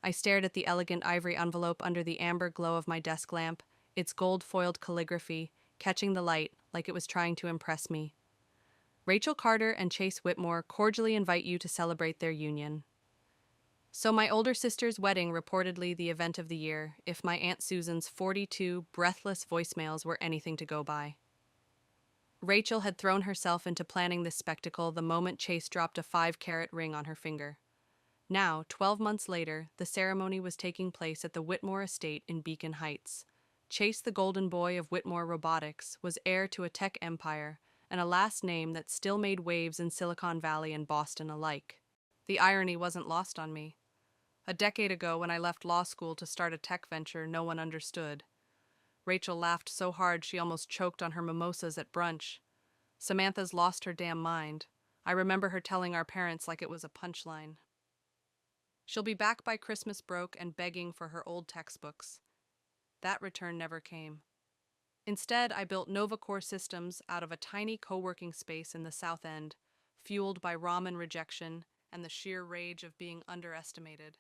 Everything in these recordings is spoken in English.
I stared at the elegant ivory envelope under the amber glow of my desk lamp, its gold-foiled calligraphy catching the light like it was trying to impress me. Rachel Carter and Chase Whitmore cordially invite you to celebrate their union. So my older sister's wedding reportedly the event of the year, if my Aunt Susan's 42 breathless voicemails were anything to go by. Rachel had thrown herself into planning this spectacle the moment Chase dropped a 5-carat ring on her finger. Now, 12 months later, the ceremony was taking place at the Whitmore estate in Beacon Heights. Chase, the golden boy of Whitmore Robotics, was heir to a tech empire and a last name that still made waves in Silicon Valley and Boston alike. The irony wasn't lost on me. A decade ago, when I left law school to start a tech venture, no one understood. Rachel laughed so hard she almost choked on her mimosas at brunch. Samantha's lost her damn mind. I remember her telling our parents like it was a punchline. She'll be back by Christmas broke and begging for her old textbooks. That return never came. Instead, I built NovaCore Systems out of a tiny co-working space in the South End, fueled by ramen rejection and the sheer rage of being underestimated.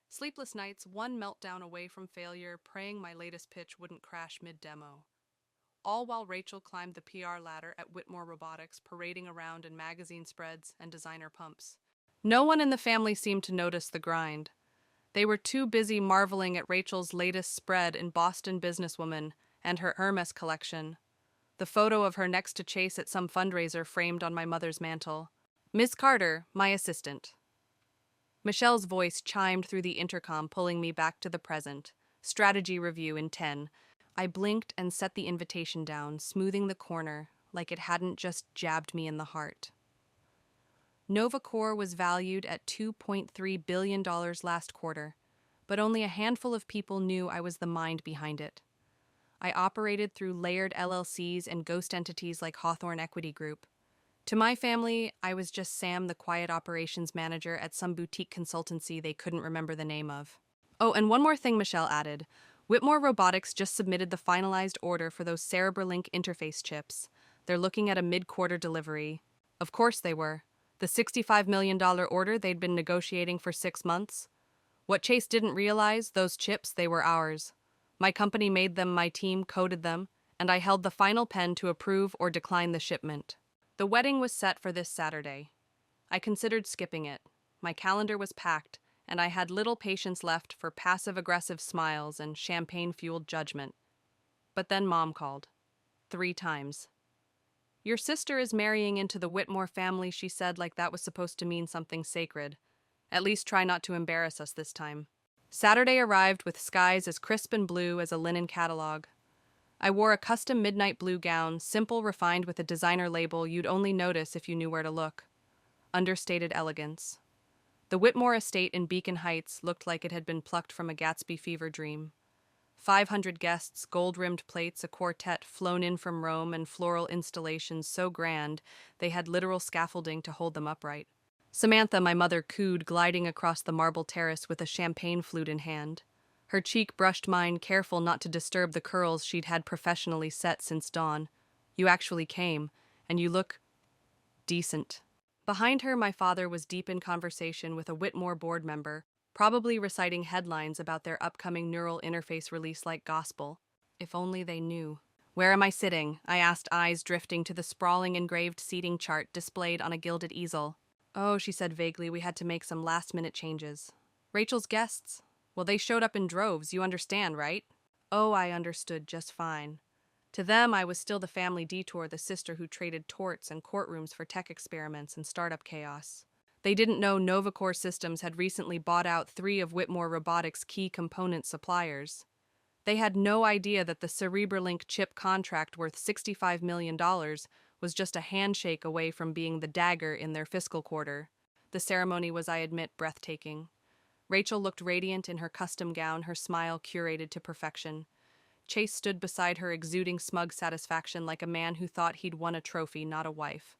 Sleepless nights, one meltdown away from failure, praying my latest pitch wouldn't crash mid-demo. All while Rachel climbed the PR ladder at Whitmore Robotics, parading around in magazine spreads and designer pumps. No one in the family seemed to notice the grind. They were too busy marveling at Rachel's latest spread in Boston Businesswoman and her Hermes collection. The photo of her next to Chase at some fundraiser framed on my mother's mantel. Miss Carter, my assistant. Michelle's voice chimed through the intercom, pulling me back to the present. Strategy review in 10. I blinked and set the invitation down, smoothing the corner like it hadn't just jabbed me in the heart. NovaCore was valued at $2.3 billion last quarter, but only a handful of people knew I was the mind behind it. I operated through layered LLCs and ghost entities like Hawthorne Equity Group. To my family, I was just Sam, the quiet operations manager at some boutique consultancy they couldn't remember the name of. Oh, and one more thing Michelle added. Whitmore Robotics just submitted the finalized order for those Cerebralink interface chips. They're looking at a mid-quarter delivery. Of course they were. The $65 million order they'd been negotiating for 6 months. What Chase didn't realize, those chips, they were ours. My company made them, my team coded them, and I held the final pen to approve or decline the shipment. The wedding was set for this Saturday. I considered skipping it. My calendar was packed, and I had little patience left for passive-aggressive smiles and champagne-fueled judgment. But then Mom called. 3 times. Your sister is marrying into the Whitmore family, she said, like that was supposed to mean something sacred. At least try not to embarrass us this time. Saturday arrived with skies as crisp and blue as a linen catalog. I wore a custom midnight blue gown, simple, refined with a designer label you'd only notice if you knew where to look. Understated elegance. The Whitmore estate in Beacon Heights looked like it had been plucked from a Gatsby fever dream. 500 guests, gold-rimmed plates, a quartet flown in from Rome, and floral installations so grand they had literal scaffolding to hold them upright. Samantha, my mother, cooed, gliding across the marble terrace with a champagne flute in hand. Her cheek brushed mine, careful not to disturb the curls she'd had professionally set since dawn. You actually came, and you look decent. Behind her, my father was deep in conversation with a Whitmore board member, probably reciting headlines about their upcoming neural interface release like gospel. If only they knew. Where am I sitting? I asked, eyes drifting to the sprawling engraved seating chart displayed on a gilded easel. Oh, she said vaguely, we had to make some last-minute changes. Rachel's guests? Well, they showed up in droves, you understand, right? Oh, I understood just fine. To them, I was still the family detour, the sister who traded torts and courtrooms for tech experiments and startup chaos. They didn't know NovaCore Systems had recently bought out 3 of Whitmore Robotics' key component suppliers. They had no idea that the Cerebralink chip contract worth $65 million was just a handshake away from being the dagger in their fiscal quarter. The ceremony was, I admit, breathtaking. Rachel looked radiant in her custom gown, her smile curated to perfection. Chase stood beside her, exuding smug satisfaction like a man who thought he'd won a trophy, not a wife.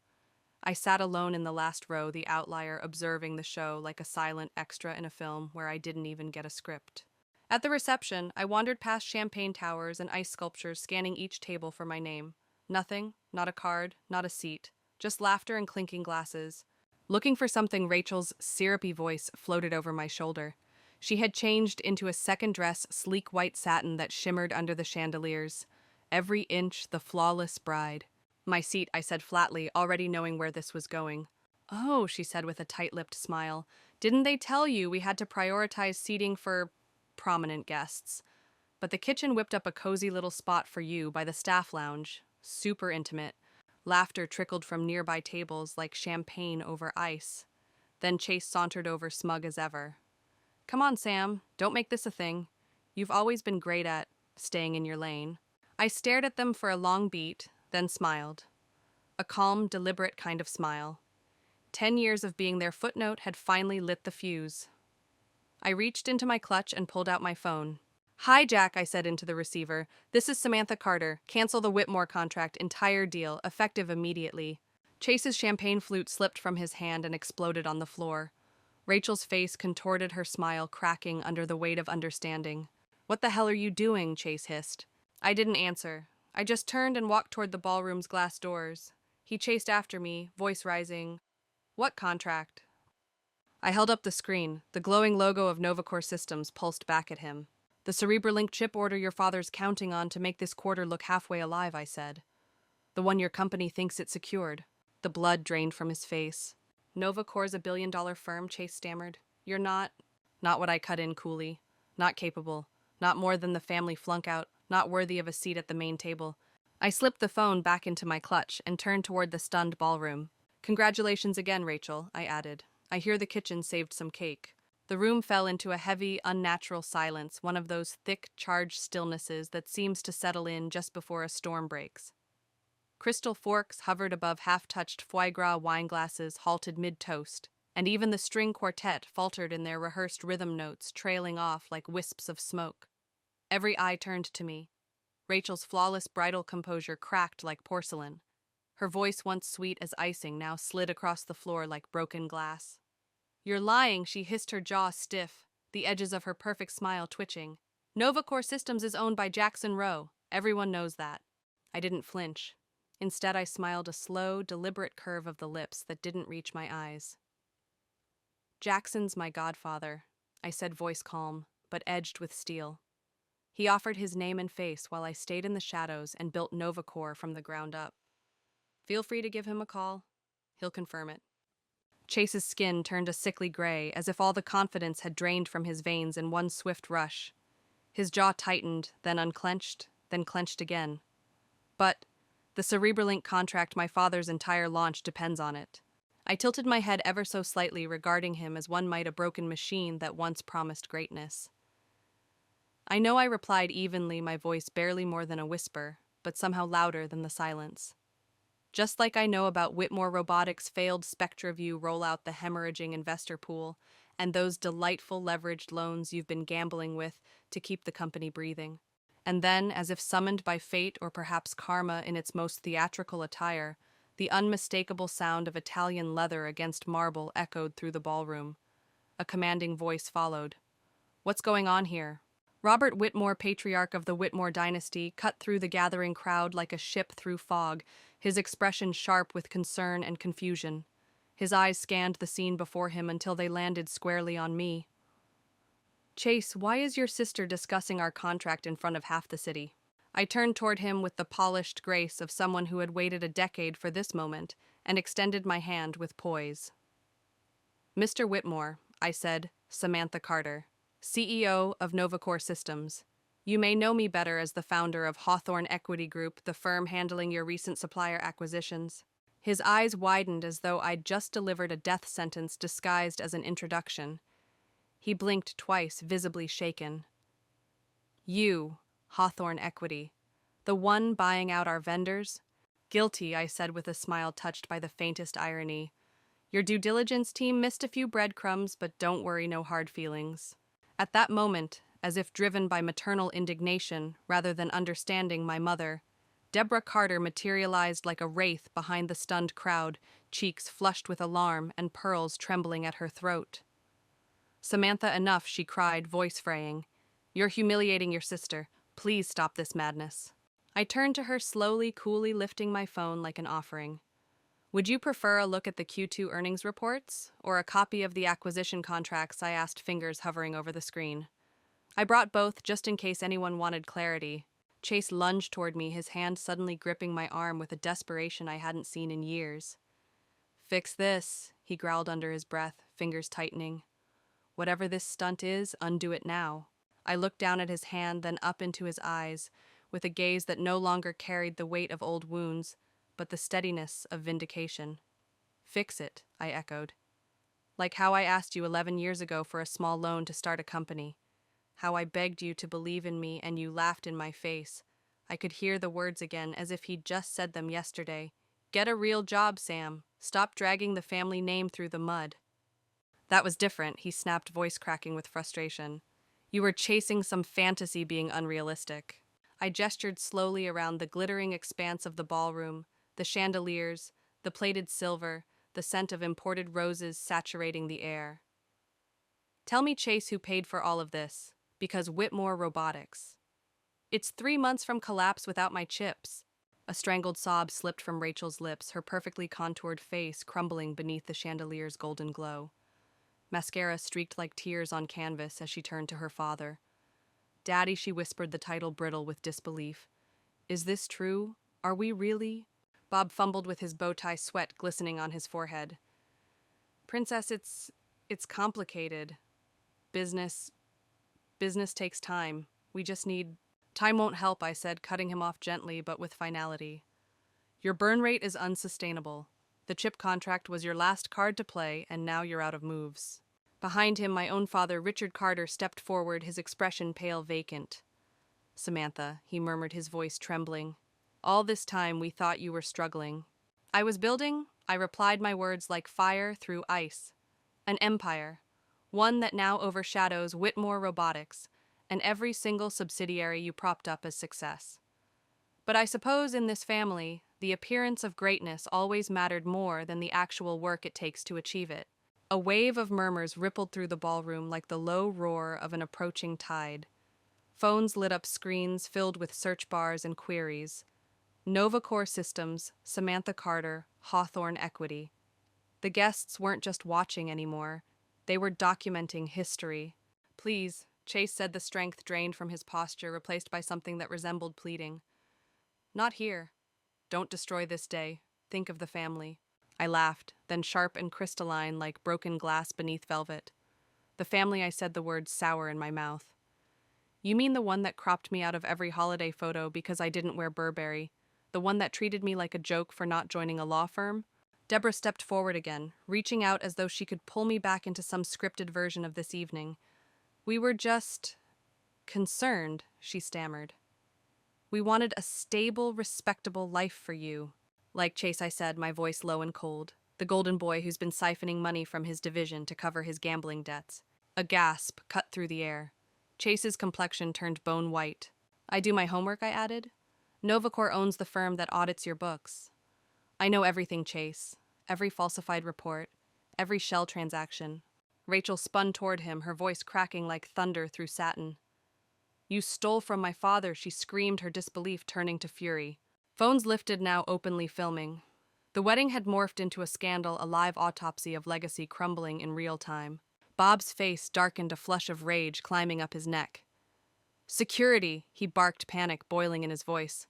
I sat alone in the last row, the outlier, observing the show like a silent extra in a film where I didn't even get a script. At the reception, I wandered past champagne towers and ice sculptures, scanning each table for my name. Nothing, not a card, not a seat, just laughter and clinking glasses. Looking for something, Rachel's syrupy voice floated over my shoulder. She had changed into a second dress, sleek white satin that shimmered under the chandeliers. Every inch the flawless bride. My seat, I said flatly, already knowing where this was going. Oh, she said with a tight-lipped smile. Didn't they tell you we had to prioritize seating for prominent guests? But the kitchen whipped up a cozy little spot for you by the staff lounge. Super intimate. Laughter trickled from nearby tables like champagne over ice. Then Chase sauntered over, smug as ever. Come on, Sam, don't make this a thing. You've always been great at staying in your lane. I stared at them for a long beat, then smiled. A calm, deliberate kind of smile. 10 years of being their footnote had finally lit the fuse. I reached into my clutch and pulled out my phone. Hi, Jack, I said into the receiver. This is Samantha Carter. Cancel the Whitmore contract, entire deal, effective immediately. Chase's champagne flute slipped from his hand and exploded on the floor. Rachel's face contorted, her smile cracking under the weight of understanding. What the hell are you doing? Chase hissed. I didn't answer. I just turned and walked toward the ballroom's glass doors. He chased after me, voice rising. What contract? I held up the screen. The glowing logo of Novacore Systems pulsed back at him. The Cerebralink chip order your father's counting on to make this quarter look halfway alive, I said. The one your company thinks it secured. The blood drained from his face. Novacore's a billion-dollar firm, Chase stammered. You're not... Not what I cut in coolly. Not capable. Not more than the family flunk-out. Not worthy of a seat at the main table. I slipped the phone back into my clutch and turned toward the stunned ballroom. Congratulations again, Rachel, I added. I hear the kitchen saved some cake. The room fell into a heavy, unnatural silence, one of those thick, charged stillnesses that seems to settle in just before a storm breaks. Crystal forks hovered above half-touched foie gras wine glasses halted mid-toast, and even the string quartet faltered in their rehearsed rhythm notes, trailing off like wisps of smoke. Every eye turned to me. Rachel's flawless bridal composure cracked like porcelain. Her voice, once sweet as icing, now slid across the floor like broken glass. You're lying, she hissed, her jaw stiff, the edges of her perfect smile twitching. Novacore Systems is owned by Jackson Rowe. Everyone knows that. I didn't flinch. Instead, I smiled, a slow, deliberate curve of the lips that didn't reach my eyes. Jackson's my godfather, I said, voice calm, but edged with steel. He offered his name and face while I stayed in the shadows and built Novacore from the ground up. Feel free to give him a call. He'll confirm it. Chase's skin turned a sickly gray, as if all the confidence had drained from his veins in one swift rush. His jaw tightened, then unclenched, then clenched again. But the Cerebralink contract, my father's entire launch depends on it. I tilted my head ever so slightly, regarding him as one might a broken machine that once promised greatness. I know, I replied evenly, my voice barely more than a whisper, but somehow louder than the silence. Just like I know about Whitmore Robotics' failed SpectraView rollout, the hemorrhaging investor pool, and those delightful leveraged loans you've been gambling with to keep the company breathing. And then, as if summoned by fate or perhaps karma in its most theatrical attire, the unmistakable sound of Italian leather against marble echoed through the ballroom. A commanding voice followed. What's going on here? Robert Whitmore, patriarch of the Whitmore dynasty, cut through the gathering crowd like a ship through fog, his expression sharp with concern and confusion. His eyes scanned the scene before him until they landed squarely on me. Chase, why is your sister discussing our contract in front of half the city? I turned toward him with the polished grace of someone who had waited a decade for this moment and extended my hand with poise. Mr. Whitmore, I said, Samantha Carter, CEO of Novacore Systems. You may know me better as the founder of Hawthorne Equity Group, the firm handling your recent supplier acquisitions. His eyes widened as though I'd just delivered a death sentence disguised as an introduction. He blinked twice, visibly shaken. You, Hawthorne Equity, the one buying out our vendors? Guilty, I said with a smile touched by the faintest irony. Your due diligence team missed a few breadcrumbs, but don't worry, no hard feelings. At that moment, as if driven by maternal indignation rather than understanding my mother, Deborah Carter materialized like a wraith behind the stunned crowd, cheeks flushed with alarm and pearls trembling at her throat. Samantha, enough, she cried, voice fraying. You're humiliating your sister. Please stop this madness. I turned to her slowly, coolly lifting my phone like an offering. Would you prefer a look at the Q2 earnings reports or a copy of the acquisition contracts? I asked, fingers hovering over the screen. I brought both just in case anyone wanted clarity. Chase lunged toward me, his hand suddenly gripping my arm with a desperation I hadn't seen in years. Fix this, he growled under his breath, fingers tightening. Whatever this stunt is, undo it now. I looked down at his hand, then up into his eyes, with a gaze that no longer carried the weight of old wounds, but the steadiness of vindication. Fix it, I echoed. Like how I asked you 11 years ago for a small loan to start a company. How I begged you to believe in me and you laughed in my face. I could hear the words again as if he'd just said them yesterday. Get a real job, Sam. Stop dragging the family name through the mud. That was different, he snapped, voice cracking with frustration. You were chasing some fantasy being unrealistic. I gestured slowly around the glittering expanse of the ballroom, the chandeliers, the plated silver, the scent of imported roses saturating the air. Tell me, Chase, who paid for all of this. Because Whitmore Robotics. It's 3 months from collapse without my chips. A strangled sob slipped from Rachel's lips, her perfectly contoured face crumbling beneath the chandelier's golden glow. Mascara streaked like tears on canvas as she turned to her father. Daddy, she whispered, the title brittle with disbelief. Is this true? Are we really? Bob fumbled with his bow tie, sweat glistening on his forehead. Princess, it's complicated. Business takes time. We just need... Time won't help, I said, cutting him off gently but with finality. Your burn rate is unsustainable. The chip contract was your last card to play, and now you're out of moves. Behind him, my own father, Richard Carter, stepped forward, his expression pale vacant. Samantha, he murmured, his voice trembling. All this time we thought you were struggling. I was building, I replied, my words like fire through ice. An empire. One that now overshadows Whitmore Robotics and every single subsidiary you propped up as success. But I suppose in this family, the appearance of greatness always mattered more than the actual work it takes to achieve it. A wave of murmurs rippled through the ballroom like the low roar of an approaching tide. Phones lit up screens filled with search bars and queries. NovaCore Systems, Samantha Carter, Hawthorne Equity. The guests weren't just watching anymore. They were documenting history. Please, Chase said, the strength drained from his posture, replaced by something that resembled pleading. Not here. Don't destroy this day. Think of the family. I laughed, then sharp and crystalline like broken glass beneath velvet. The family, I said, the words sour in my mouth. You mean the one that cropped me out of every holiday photo because I didn't wear Burberry? The one that treated me like a joke for not joining a law firm? Deborah stepped forward again, reaching out as though she could pull me back into some scripted version of this evening. We were just... concerned, she stammered. We wanted a stable, respectable life for you. Like Chase, I said, my voice low and cold. The golden boy who's been siphoning money from his division to cover his gambling debts. A gasp cut through the air. Chase's complexion turned bone white. I do my homework, I added. NovaCore owns the firm that audits your books. I know everything, Chase. Every falsified report. Every shell transaction. Rachel spun toward him, her voice cracking like thunder through satin. You stole from my father, she screamed, her disbelief turning to fury. Phones lifted, now openly filming. The wedding had morphed into a scandal, a live autopsy of legacy crumbling in real time. Bob's face darkened, a flush of rage climbing up his neck. Security, he barked, panic boiling in his voice.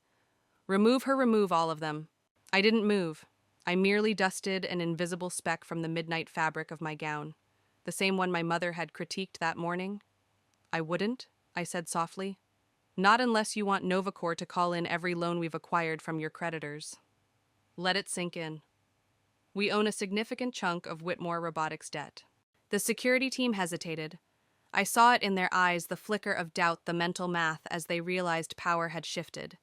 Remove her, remove all of them. I didn't move. I merely dusted an invisible speck from the midnight fabric of my gown. The same one my mother had critiqued that morning. I wouldn't, I said softly. Not unless you want NovaCore to call in every loan we've acquired from your creditors. Let it sink in. We own a significant chunk of Whitmore Robotics debt. The security team hesitated. I saw it in their eyes, the flicker of doubt, the mental math, as they realized power had shifted.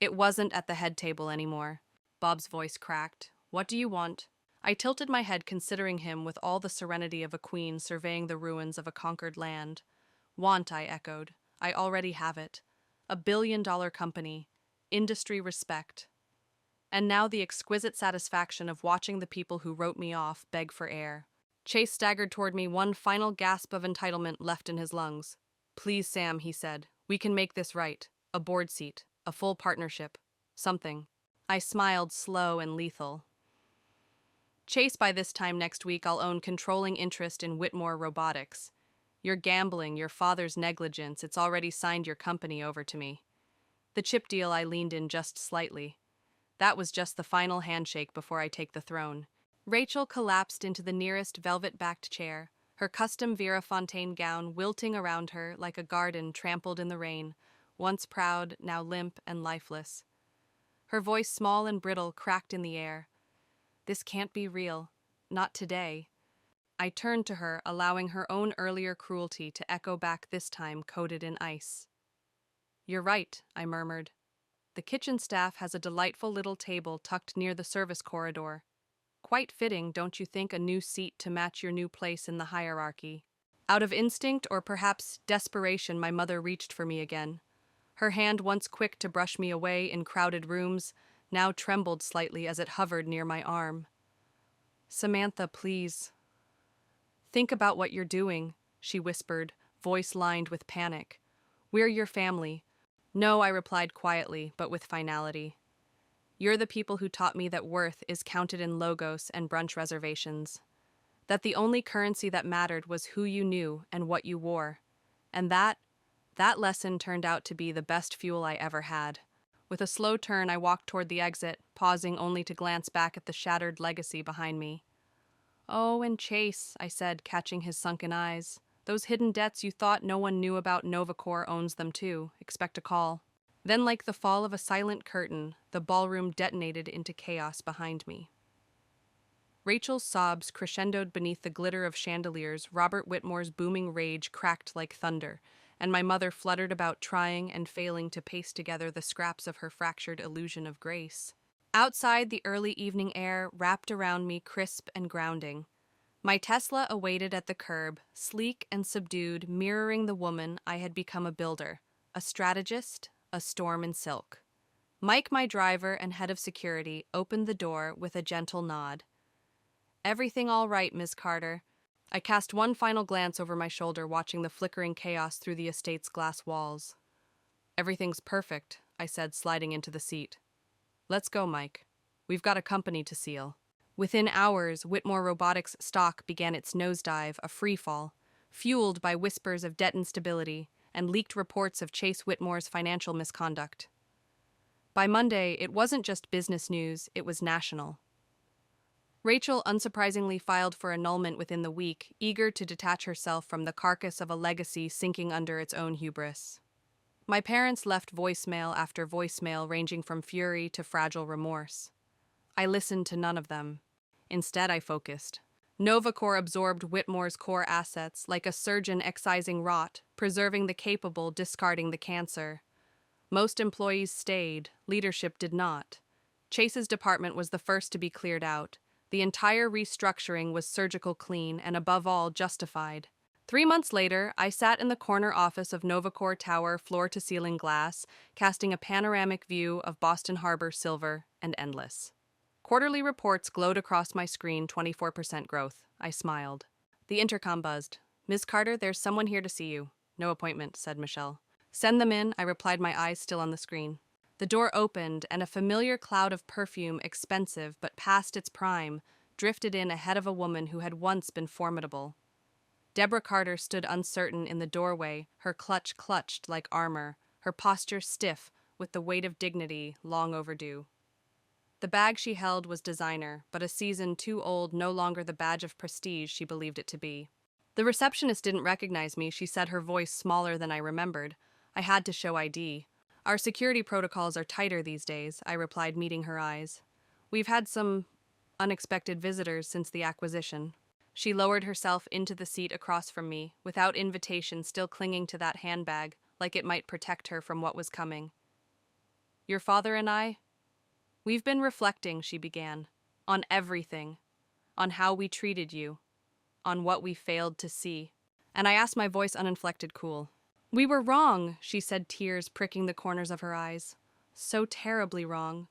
It wasn't at the head table anymore. Bob's voice cracked. What do you want? I tilted my head, considering him with all the serenity of a queen surveying the ruins of a conquered land. Want, I echoed. I already have it. $1 billion company. Industry respect. And now the exquisite satisfaction of watching the people who wrote me off beg for air. Chase staggered toward me, one final gasp of entitlement left in his lungs. Please, Sam, he said. We can make this right. A board seat. A full partnership. Something. I smiled, slow and lethal. Chase, by this time next week, I'll own controlling interest in Whitmore Robotics. You're gambling, your father's negligence, it's already signed your company over to me. The chip deal, I leaned in just slightly. That was just the final handshake before I take the throne. Rachel collapsed into the nearest velvet-backed chair, her custom Vera Fontaine gown wilting around her like a garden trampled in the rain, once proud, now limp and lifeless. Her voice, small and brittle, cracked in the air. This can't be real. Not today. I turned to her, allowing her own earlier cruelty to echo back, this time coated in ice. You're right, I murmured. The kitchen staff has a delightful little table tucked near the service corridor. Quite fitting, don't you think, a new seat to match your new place in the hierarchy? Out of instinct, or perhaps desperation, my mother reached for me again. Her hand, once quick to brush me away in crowded rooms, now trembled slightly as it hovered near my arm. Samantha, please. Think about what you're doing, she whispered, voice lined with panic. We're your family. No, I replied quietly, but with finality. You're the people who taught me that worth is counted in logos and brunch reservations. That the only currency that mattered was who you knew and what you wore. And that lesson turned out to be the best fuel I ever had. With a slow turn, I walked toward the exit, pausing only to glance back at the shattered legacy behind me. Oh, and Chase, I said, catching his sunken eyes. Those hidden debts you thought no one knew about, Novacor owns them too. Expect a call. Then, like the fall of a silent curtain, the ballroom detonated into chaos behind me. Rachel's sobs crescendoed beneath the glitter of chandeliers, Robert Whitmore's booming rage cracked like thunder, and my mother fluttered about, trying and failing to paste together the scraps of her fractured illusion of grace. Outside, the early evening air wrapped around me, crisp and grounding. My Tesla awaited at the curb, sleek and subdued, mirroring the woman I had become, a builder, a strategist, a storm in silk. Mike, my driver and head of security, opened the door with a gentle nod. Everything all right, Ms. Carter. I cast one final glance over my shoulder, watching the flickering chaos through the estate's glass walls. Everything's perfect, I said, sliding into the seat. Let's go, Mike. We've got a company to seal. Within hours, Whitmore Robotics' stock began its nosedive, a freefall, fueled by whispers of debt instability and leaked reports of Chase Whitmore's financial misconduct. By Monday, it wasn't just business news, it was national. Rachel unsurprisingly filed for annulment within the week, eager to detach herself from the carcass of a legacy sinking under its own hubris. My parents left voicemail after voicemail, ranging from fury to fragile remorse. I listened to none of them. Instead, I focused. Novacor absorbed Whitmore's core assets, like a surgeon excising rot, preserving the capable, discarding the cancer. Most employees stayed, leadership did not. Chase's department was the first to be cleared out. The entire restructuring was surgical clean and, above all, justified. 3 months later, I sat in the corner office of Novacor Tower, floor-to-ceiling glass, casting a panoramic view of Boston Harbor, silver and endless. Quarterly reports glowed across my screen, 24% growth. I smiled. The intercom buzzed. Ms. Carter, there's someone here to see you. No appointment, said Michelle. Send them in, I replied, my eyes still on the screen. The door opened, and a familiar cloud of perfume, expensive but past its prime, drifted in ahead of a woman who had once been formidable. Deborah Carter stood uncertain in the doorway, her clutch clutched like armor, her posture stiff with the weight of dignity long overdue. The bag she held was designer, but a season too old, no longer the badge of prestige she believed it to be. The receptionist didn't recognize me, she said, her voice smaller than I remembered. I had to show ID. Our security protocols are tighter these days, I replied, meeting her eyes. We've had some unexpected visitors since the acquisition. She lowered herself into the seat across from me, without invitation, still clinging to that handbag, like it might protect her from what was coming. Your father and I? We've been reflecting, she began, on everything, on how we treated you, on what we failed to see. And I asked, my voice uninflected cool. We were wrong, she said, tears pricking the corners of her eyes. So terribly wrong.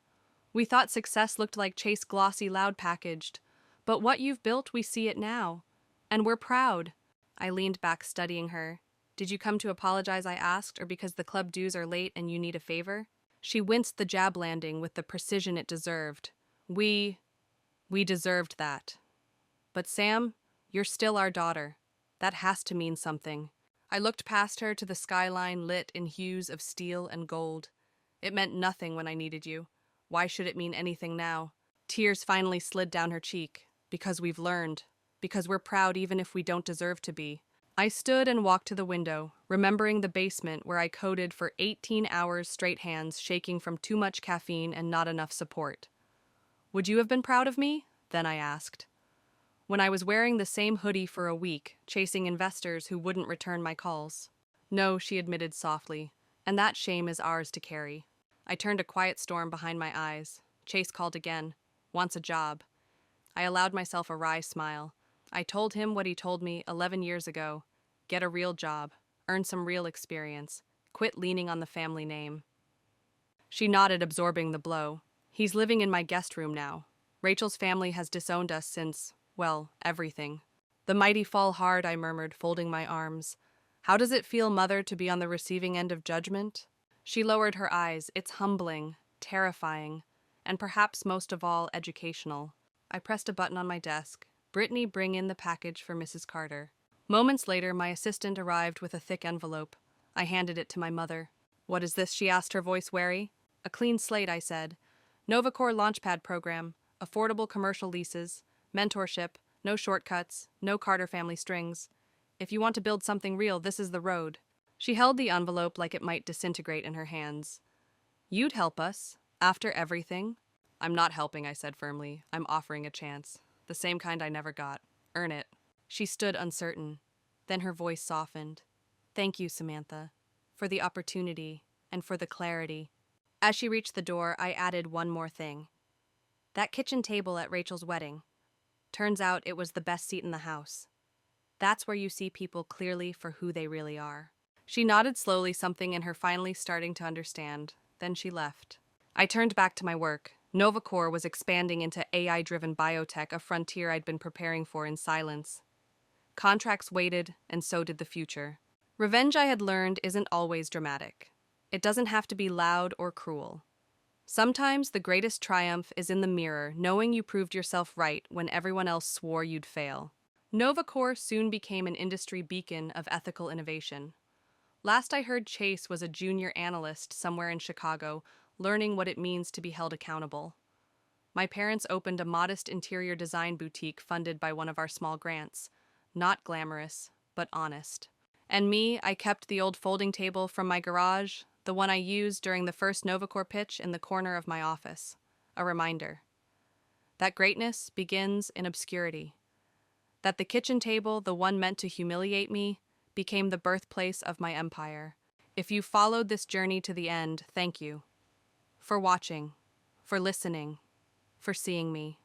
We thought success looked like Chase glossy, loud packaged. But what you've built, we see it now. And we're proud. I leaned back, studying her. Did you come to apologize, I asked, or because the club dues are late and you need a favor? She winced, the jab landing with the precision it deserved. We deserved that. But Sam, you're still our daughter. That has to mean something. I looked past her to the skyline lit in hues of steel and gold. It meant nothing when I needed you. Why should it mean anything now? Tears finally slid down her cheek. Because we've learned. Because we're proud even if we don't deserve to be. I stood and walked to the window, remembering the basement where I coded for 18 hours straight, hands shaking from too much caffeine and not enough support. Would you have been proud of me? Then I asked. When I was wearing the same hoodie for a week, chasing investors who wouldn't return my calls. No, she admitted softly, and that shame is ours to carry. I turned a quiet storm behind my eyes. Chase called again. Wants a job. I allowed myself a wry smile. I told him what he told me 11 years ago. Get a real job. Earn some real experience. Quit leaning on the family name. She nodded, absorbing the blow. He's living in my guest room now. Rachel's family has disowned us since, well, everything. The mighty fall hard, I murmured, folding my arms. How does it feel, Mother, to be on the receiving end of judgment? She lowered her eyes. It's humbling, terrifying, and perhaps most of all, educational. I pressed a button on my desk. Brittany, bring in the package for Mrs. Carter. Moments later, my assistant arrived with a thick envelope. I handed it to my mother. What is this? She asked, her voice wary. A clean slate, I said. Novacore Launchpad program, affordable commercial leases, mentorship, no shortcuts, no Carter family strings. If you want to build something real, this is the road. She held the envelope like it might disintegrate in her hands. You'd help us, after everything? I'm not helping, I said firmly. I'm offering a chance. The same kind I never got. Earn it. She stood uncertain. Then her voice softened. Thank you, Samantha, for the opportunity and for the clarity. As she reached the door, I added one more thing. That kitchen table at Rachel's wedding. Turns out it was the best seat in the house. That's where you see people clearly for who they really are. She nodded slowly, something in her finally starting to understand. Then she left. I turned back to my work. Novacore was expanding into AI-driven biotech, a frontier I'd been preparing for in silence. Contracts waited, and so did the future. Revenge, I had learned, isn't always dramatic. It doesn't have to be loud or cruel. Sometimes the greatest triumph is in the mirror, knowing you proved yourself right when everyone else swore you'd fail. Novacore soon became an industry beacon of ethical innovation. Last I heard, Chase was a junior analyst somewhere in Chicago, learning what it means to be held accountable. My parents opened a modest interior design boutique funded by one of our small grants. Not glamorous, but honest. And me, I kept the old folding table from my garage, the one I used during the first Novacore pitch, in the corner of my office. A reminder that greatness begins in obscurity. That the kitchen table, the one meant to humiliate me, became the birthplace of my empire. If you followed this journey to the end, thank you. For watching, for listening, for seeing me.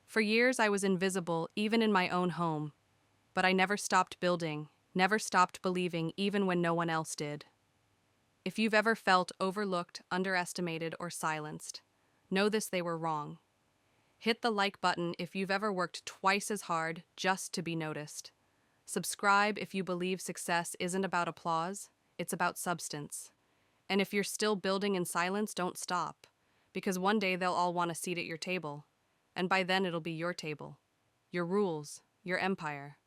For years I was invisible, even in my own home. But I never stopped building, never stopped believing, even when no one else did. If you've ever felt overlooked, underestimated, or silenced, know this: they were wrong. Hit the like button if you've ever worked twice as hard just to be noticed. Subscribe if you believe success isn't about applause, it's about substance. And if you're still building in silence, don't stop, because one day they'll all want a seat at your table. And by then it'll be your table, your rules, your empire.